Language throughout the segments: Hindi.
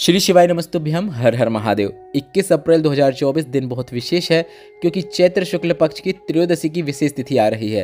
श्री शिवाय नमस्तुभ्यम। हर हर महादेव। 21 अप्रैल 2024 दिन बहुत विशेष है क्योंकि चैत्र शुक्ल पक्ष की त्रयोदशी की विशेष तिथि आ रही है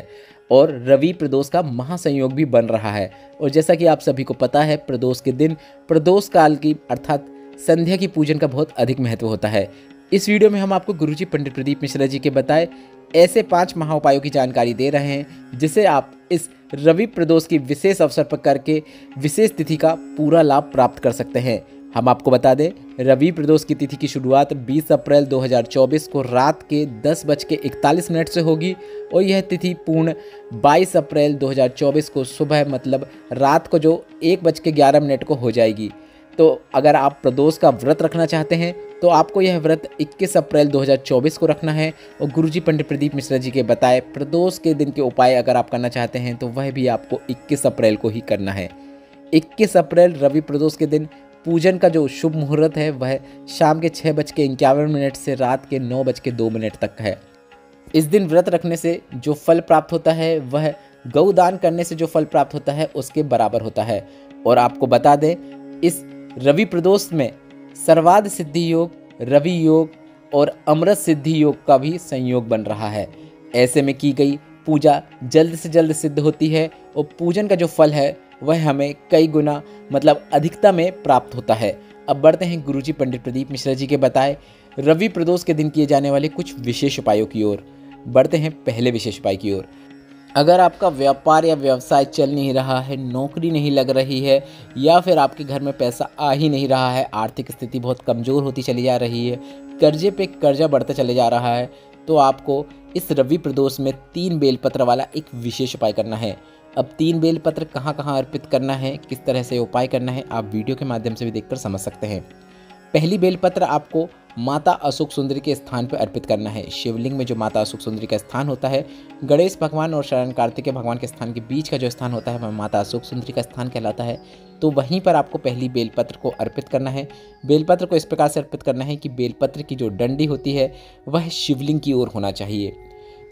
और रवि प्रदोष का महासंयोग भी बन रहा है। और जैसा कि आप सभी को पता है, प्रदोष के दिन प्रदोष काल की अर्थात संध्या की पूजन का बहुत अधिक महत्व होता है। इस वीडियो में हम आपको गुरुजी पंडित प्रदीप मिश्रा जी के बताए ऐसे 5 महाउपायों की जानकारी दे रहे हैं जिसे आप इस रवि प्रदोष की विशेष अवसर पर करके विशेष तिथि का पूरा लाभ प्राप्त कर सकते हैं। हम आपको बता दें, रवि प्रदोष की तिथि की शुरुआत 20 अप्रैल 2024 को रात के 10:41 से होगी और यह तिथि पूर्ण 22 अप्रैल 2024 को सुबह मतलब रात को जो 1:11 को हो जाएगी। तो अगर आप प्रदोष का व्रत रखना चाहते हैं तो आपको यह व्रत 21 अप्रैल 2024 को रखना है। और गुरुजी पंडित प्रदीप मिश्रा जी के बताए प्रदोष के दिन के उपाय अगर आप करना चाहते हैं तो वह भी आपको 21 अप्रैल को ही करना है। 21 अप्रैल रवि प्रदोष के दिन पूजन का जो शुभ मुहूर्त है वह शाम के 6:51 से रात के 9:02 तक है। इस दिन व्रत रखने से जो फल प्राप्त होता है वह गौदान करने से जो फल प्राप्त होता है उसके बराबर होता है। और आपको बता दें, इस रवि प्रदोष में सर्वार्थ सिद्धि योग, रवि योग और अमृत सिद्धि योग का भी संयोग बन रहा है। ऐसे में की गई पूजा जल्द से जल्द सिद्ध होती है और पूजन का जो फल है वह हमें कई गुना मतलब अधिकता में प्राप्त होता है। अब बढ़ते हैं गुरुजी पंडित प्रदीप मिश्रा जी के बताए रवि प्रदोष के दिन किए जाने वाले कुछ विशेष उपायों की ओर। बढ़ते हैं पहले विशेष उपाय की ओर। अगर आपका व्यापार या व्यवसाय चल नहीं रहा है, नौकरी नहीं लग रही है या फिर आपके घर में पैसा आ ही नहीं रहा है, आर्थिक स्थिति बहुत कमज़ोर होती चली जा रही है, कर्जे पे कर्जा बढ़ता चले जा रहा है, तो आपको इस रवि प्रदोष में 3 बेलपत्र वाला एक विशेष उपाय करना है। अब 3 बेलपत्र कहाँ कहाँ अर्पित करना है, किस तरह से उपाय करना है, आप वीडियो के माध्यम से भी देखकर समझ सकते हैं। पहली बेलपत्र आपको माता अशोक सुंदरी के स्थान पर अर्पित करना है। शिवलिंग में जो माता अशोक सुंदरी का स्थान होता है, गणेश भगवान और शरण कार्तिकेय भगवान के स्थान के बीच का जो स्थान होता है वह माता अशोक सुंदरी का स्थान कहलाता है। तो वहीं पर आपको पहली बेलपत्र को अर्पित करना है। बेलपत्र को इस प्रकार से अर्पित करना है कि बेलपत्र की जो डंडी होती है वह शिवलिंग की ओर होना चाहिए।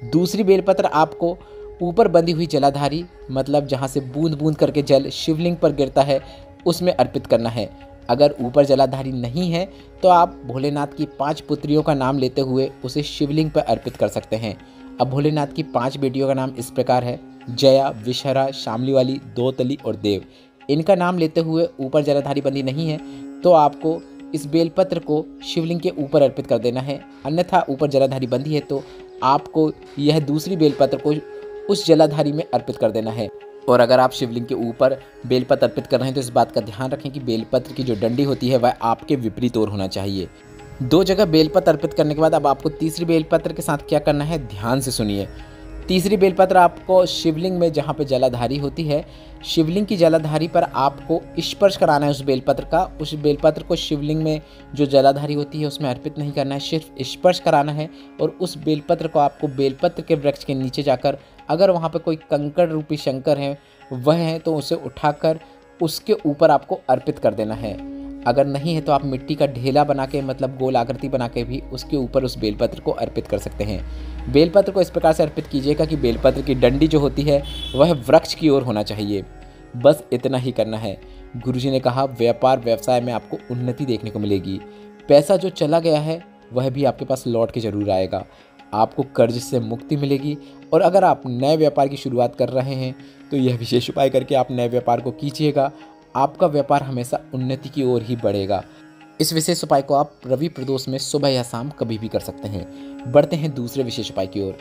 दूसरी बेलपत्र आपको ऊपर बंधी हुई जलाधारी मतलब जहाँ से बूंद बूंद करके जल शिवलिंग पर गिरता है उसमें अर्पित करना है। अगर ऊपर जलाधारी नहीं है तो आप भोलेनाथ की 5 पुत्रियों का नाम लेते हुए उसे शिवलिंग पर अर्पित कर सकते हैं। अब भोलेनाथ की 5 बेटियों का नाम इस प्रकार है: जया, विषहरा, शामली वाली, दोतली और देव। इनका नाम लेते हुए ऊपर जलाधारी बंदी नहीं है तो आपको इस बेलपत्र को शिवलिंग के ऊपर अर्पित कर देना है। अन्यथा ऊपर जलाधारी बंदी है तो आपको यह दूसरी बेलपत्र को उस जलाधारी में अर्पित कर देना है। और अगर आप शिवलिंग के ऊपर बेलपत्र अर्पित कर रहे हैं तो इस बात का ध्यान रखें कि बेलपत्र की जो डंडी होती है वह आपके विपरीत ओर होना चाहिए। 2 जगह बेलपत्र अर्पित करने के बाद अब आपको तीसरी बेलपत्र के साथ क्या करना है, ध्यान से सुनिए। तीसरी बेलपत्र आपको शिवलिंग में जहाँ पे जलाधारी होती है, शिवलिंग की जलाधारी पर आपको स्पर्श कराना है उस बेलपत्र का। उस बेलपत्र को शिवलिंग में जो जलाधारी होती है उसमें अर्पित नहीं करना है, सिर्फ स्पर्श कराना है। और उस बेलपत्र को आपको बेलपत्र के वृक्ष के नीचे जाकर, अगर वहाँ पे कोई कंकड़ रूपी शंकर है वह है तो उसे उठाकर उसके ऊपर आपको अर्पित कर देना है। अगर नहीं है तो आप मिट्टी का ढेला बना के मतलब गोल आकृति बना के भी उसके ऊपर उस बेलपत्र को अर्पित कर सकते हैं। बेलपत्र को इस प्रकार से अर्पित कीजिएगा कि बेलपत्र की डंडी जो होती है वह वृक्ष की ओर होना चाहिए। बस इतना ही करना है। गुरुजी ने कहा व्यापार व्यवसाय में आपको उन्नति देखने को मिलेगी। पैसा जो चला गया है वह भी आपके पास लौट के जरूर आएगा। आपको कर्ज से मुक्ति मिलेगी। और अगर आप नए व्यापार की शुरुआत कर रहे हैं तो यह विशेष उपाय करके आप नए व्यापार को कीजिएगा। आपका व्यापार हमेशा उन्नति की ओर ही बढ़ेगा। इस विशेष उपाय को आप रवि प्रदोष में सुबह या शाम कभी भी कर सकते हैं। बढ़ते हैं दूसरे विशेष उपाय की ओर।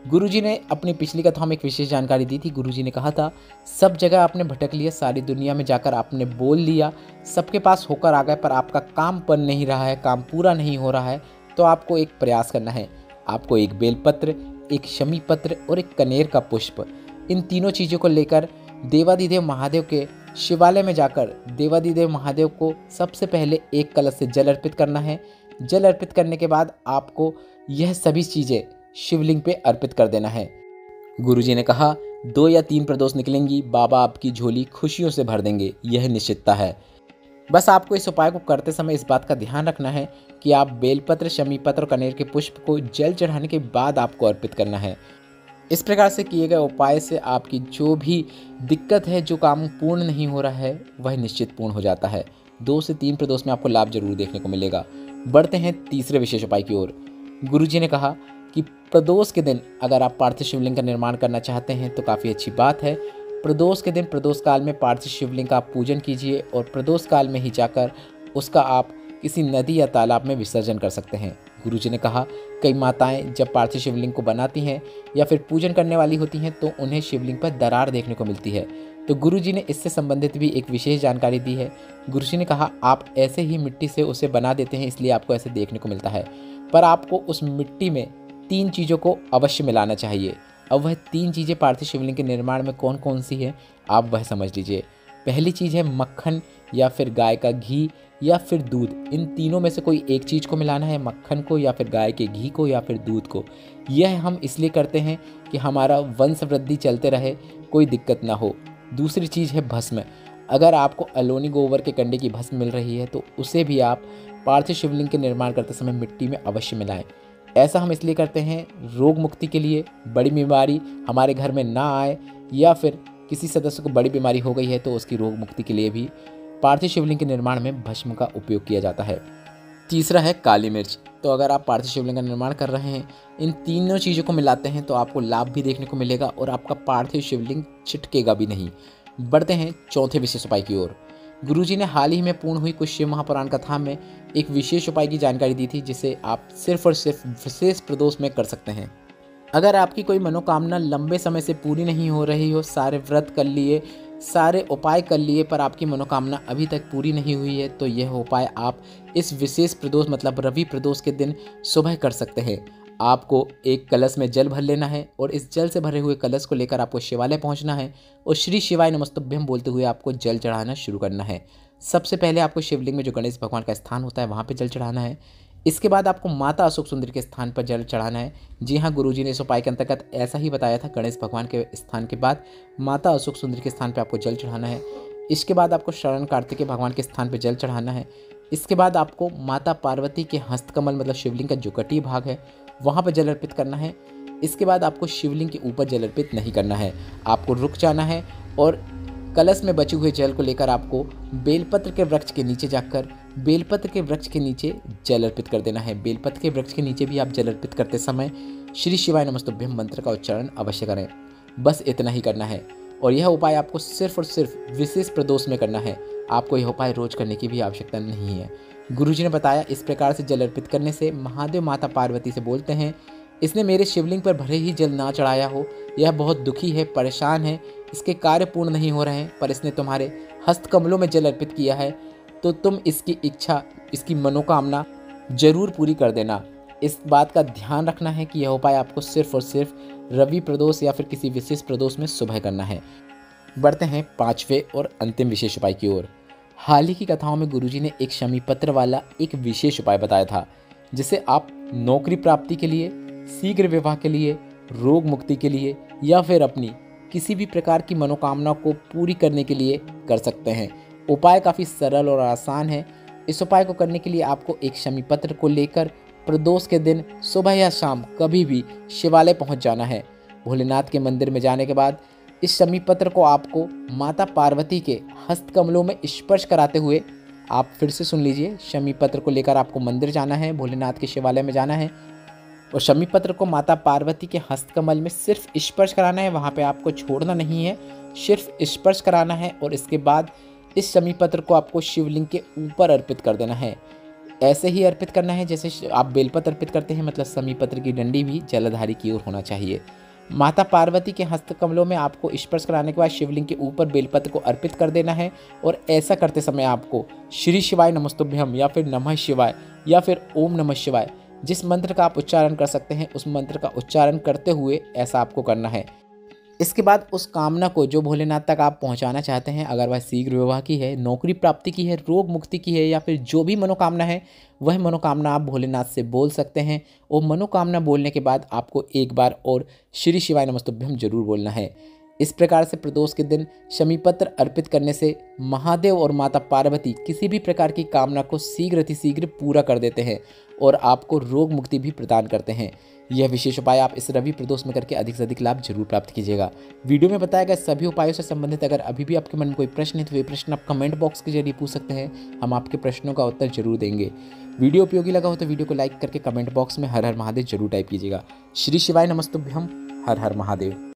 गुरुजी ने अपनी पिछली कथा में एक विशेष जानकारी दी थी। गुरुजी ने कहा था सब जगह आपने भटक लिया, सारी दुनिया में जाकर आपने बोल लिया, सबके पास होकर आ गए, पर आपका काम बन नहीं रहा है, काम पूरा नहीं हो रहा है। तो आपको एक प्रयास करना है। आपको एक बेलपत्र, एक शमी पत्र और एक कनेर का पुष्प, इन तीनों चीज़ों को लेकर देवाधिदेव महादेव के शिवालय में जाकर देवाधिदेव महादेव को सबसे पहले एक कलश से जल अर्पित करना है। जल अर्पित करने के बाद आपको यह सभी चीज़ें शिवलिंग पे अर्पित कर देना है। गुरुजी ने कहा 2 या 3 प्रदोष निकलेंगी, बाबा आपकी झोली खुशियों से भर देंगे, यह निश्चितता है। बस आपको इस उपाय को करते समय इस बात का ध्यान रखना है कि आप बेलपत्र, शमीपत्र और कनेर के पुष्प को जल चढ़ाने के बाद आपको अर्पित करना है। इस प्रकार से किए गए उपाय से आपकी जो भी दिक्कत है, जो काम पूर्ण नहीं हो रहा है, वह निश्चित पूर्ण हो जाता है। 2 से 3 प्रदोष में आपको लाभ जरूर देखने को मिलेगा। बढ़ते हैं तीसरे विशेष उपाय की ओर। गुरुजी ने कहा कि प्रदोष के दिन अगर आप पार्थिव शिवलिंग का निर्माण करना चाहते हैं तो काफ़ी अच्छी बात है। प्रदोष के दिन प्रदोष काल में पार्थिव शिवलिंग का आप पूजन कीजिए और प्रदोष काल में ही जाकर उसका आप किसी नदी या तालाब में विसर्जन कर सकते हैं। गुरुजी ने कहा कई माताएं जब पार्थिव शिवलिंग को बनाती हैं या फिर पूजन करने वाली होती हैं तो उन्हें शिवलिंग पर दरार देखने को मिलती है। तो गुरुजी ने इससे संबंधित भी एक विशेष जानकारी दी है। गुरुजी ने कहा आप ऐसे ही मिट्टी से उसे बना देते हैं इसलिए आपको ऐसे देखने को मिलता है, पर आपको उस मिट्टी में 3 चीज़ों को अवश्य मिलाना चाहिए। अब वह 3 चीज़ें पार्थिव शिवलिंग के निर्माण में कौन कौन सी हैं आप वह समझ लीजिए। पहली चीज़ है मक्खन या फिर गाय का घी या फिर दूध। इन तीनों में से कोई एक चीज़ को मिलाना है, मक्खन को या फिर गाय के घी को या फिर दूध को। यह हम इसलिए करते हैं कि हमारा वंश वृद्धि चलते रहे, कोई दिक्कत ना हो। दूसरी चीज़ है भस्म। अगर आपको अलोनी गोबर के कंडे की भस्म मिल रही है तो उसे भी आप पार्थिव शिवलिंग के निर्माण करते समय मिट्टी में अवश्य मिलाएं। ऐसा हम इसलिए करते हैं रोग मुक्ति के लिए, बड़ी बीमारी हमारे घर में ना आए, या फिर किसी सदस्य को बड़ी बीमारी हो गई है तो उसकी रोग मुक्ति के लिए भी पार्थिव शिवलिंग के निर्माण में भस्म का उपयोग किया जाता है। तीसरा है काली मिर्च। तो अगर आप पार्थिव शिवलिंग का निर्माण कर रहे हैं, इन तीनों चीज़ों को मिलाते हैं तो आपको लाभ भी देखने को मिलेगा और आपका पार्थिव शिवलिंग छिटकेगा भी नहीं। बढ़ते हैं चौथे विशेष उपाय की ओर। गुरुजी ने हाल ही में पूर्ण हुई कुछ शिव महापुराण कथा में एक विशेष उपाय की जानकारी दी थी जिसे आप सिर्फ और सिर्फ विशेष प्रदोष में कर सकते हैं। अगर आपकी कोई मनोकामना लंबे समय से पूरी नहीं हो रही हो, सारे व्रत कर लिए, सारे उपाय कर लिए, पर आपकी मनोकामना अभी तक पूरी नहीं हुई है, तो यह उपाय आप इस विशेष प्रदोष मतलब रवि प्रदोष के दिन सुबह कर सकते हैं। आपको एक कलश में जल भर लेना है और इस जल से भरे हुए कलश को लेकर आपको शिवालय पहुंचना है और श्री शिवाय नमस्तुभ्यम बोलते हुए आपको जल चढ़ाना शुरू करना है। सबसे पहले आपको शिवलिंग में जो गणेश भगवान का स्थान होता है वहाँ पर जल चढ़ाना है। इसके बाद आपको माता अशोक सुंदरी के स्थान पर जल चढ़ाना है। जी हाँ, गुरुजी ने इस उपाय के अंतर्गत ऐसा ही बताया था। गणेश भगवान के स्थान के बाद माता अशोक सुंदरी के स्थान पर आपको जल चढ़ाना है। इसके बाद आपको शरण कार्तिकेय भगवान के स्थान पर जल चढ़ाना है। इसके बाद आपको माता पार्वती के हस्तकमल मतलब शिवलिंग का जो कटी भाग है वहाँ पर जल अर्पित करना है। इसके बाद आपको शिवलिंग के ऊपर जल अर्पित नहीं करना है, आपको रुक जाना है और कलश में बचे हुए जल को लेकर आपको बेलपत्र के वृक्ष के नीचे जाकर बेलपत्र के वृक्ष के नीचे जल अर्पित कर देना है। बेलपत्र के वृक्ष के नीचे भी आप जल अर्पित करते समय श्री शिवाय नमस्तुभ्यम मंत्र का उच्चारण अवश्य करें। बस इतना ही करना है और यह उपाय आपको सिर्फ और सिर्फ विशेष प्रदोष में करना है। आपको यह उपाय रोज करने की भी आवश्यकता नहीं है। गुरुजी ने बताया इस प्रकार से जल अर्पित करने से महादेव माता पार्वती से बोलते हैं, इसने मेरे शिवलिंग पर भले ही जल ना चढ़ाया हो, यह बहुत दुखी है, परेशान है, इसके कार्य पूर्ण नहीं हो रहे हैं, पर इसने तुम्हारे हस्त कमलों में जल अर्पित किया है तो तुम इसकी इच्छा, इसकी मनोकामना जरूर पूरी कर देना। इस बात का ध्यान रखना है कि यह उपाय आपको सिर्फ और सिर्फ रवि प्रदोष या फिर किसी विशेष प्रदोष में सुबह करना है। बढ़ते हैं पांचवें और अंतिम विशेष उपाय की ओर। हाल ही की कथाओं में गुरुजी ने एक शमी पत्र वाला एक विशेष उपाय बताया था जिसे आप नौकरी प्राप्ति के लिए, शीघ्र विवाह के लिए, रोग मुक्ति के लिए या फिर अपनी किसी भी प्रकार की मनोकामना को पूरी करने के लिए कर सकते हैं। उपाय काफ़ी सरल और आसान है। इस उपाय को करने के लिए आपको एक शमी पत्र को लेकर प्रदोष के दिन सुबह या शाम कभी भी शिवालय पहुंच जाना है। भोलेनाथ के मंदिर में जाने के बाद इस शमी पत्र को आपको माता पार्वती के हस्त कमलों में स्पर्श कराते हुए, आप फिर से सुन लीजिए, शमी पत्र को लेकर आपको मंदिर जाना है, भोलेनाथ के शिवालय में जाना है और शमी पत्र को माता पार्वती के हस्तकमल में सिर्फ स्पर्श कराना है। वहाँ पे आपको छोड़ना नहीं है, सिर्फ स्पर्श कराना है और इसके बाद इस शमी पत्र को आपको शिवलिंग के ऊपर अर्पित कर देना है। ऐसे ही अर्पित करना है जैसे आप बेलपत्र अर्पित करते हैं, मतलब शमी पत्र की डंडी भी जलधारी की ओर होना चाहिए। माता पार्वती के हस्तकमलों में आपको स्पर्श कराने के बाद शिवलिंग के ऊपर बेलपत्र को अर्पित कर देना है और ऐसा करते समय आपको श्री शिवाय नमस्तुभ्यम या फिर नमः शिवाय या फिर ओम नमः शिवाय, जिस मंत्र का आप उच्चारण कर सकते हैं उस मंत्र का उच्चारण करते हुए ऐसा आपको करना है। इसके बाद उस कामना को जो भोलेनाथ तक आप पहुंचाना चाहते हैं, अगर वह शीघ्र विवाह की है, नौकरी प्राप्ति की है, रोग मुक्ति की है या फिर जो भी मनोकामना है, वह मनोकामना आप भोलेनाथ से बोल सकते हैं। और मनोकामना बोलने के बाद आपको एक बार और श्री शिवाय नमस्तुभ्यम जरूर बोलना है। इस प्रकार से प्रदोष के दिन शमीपत्र अर्पित करने से महादेव और माता पार्वती किसी भी प्रकार की कामना को शीघ्र अतिशीघ्र पूरा कर देते हैं और आपको रोग मुक्ति भी प्रदान करते हैं। यह विशेष उपाय आप इस रवि प्रदोष में करके अधिक से अधिक लाभ जरूर प्राप्त कीजिएगा। वीडियो में बताया गया सभी उपायों से संबंधित अगर अभी भी आपके मन में कोई प्रश्न है तो वे प्रश्न आप कमेंट बॉक्स के जरिए पूछ सकते हैं, हम आपके प्रश्नों का उत्तर जरूर देंगे। वीडियो उपयोगी लगा हो तो वीडियो को लाइक करके कमेंट बॉक्स में हर हर महादेव जरूर टाइप कीजिएगा। श्री शिवाय नमस्तुभ्यम। हर हर महादेव।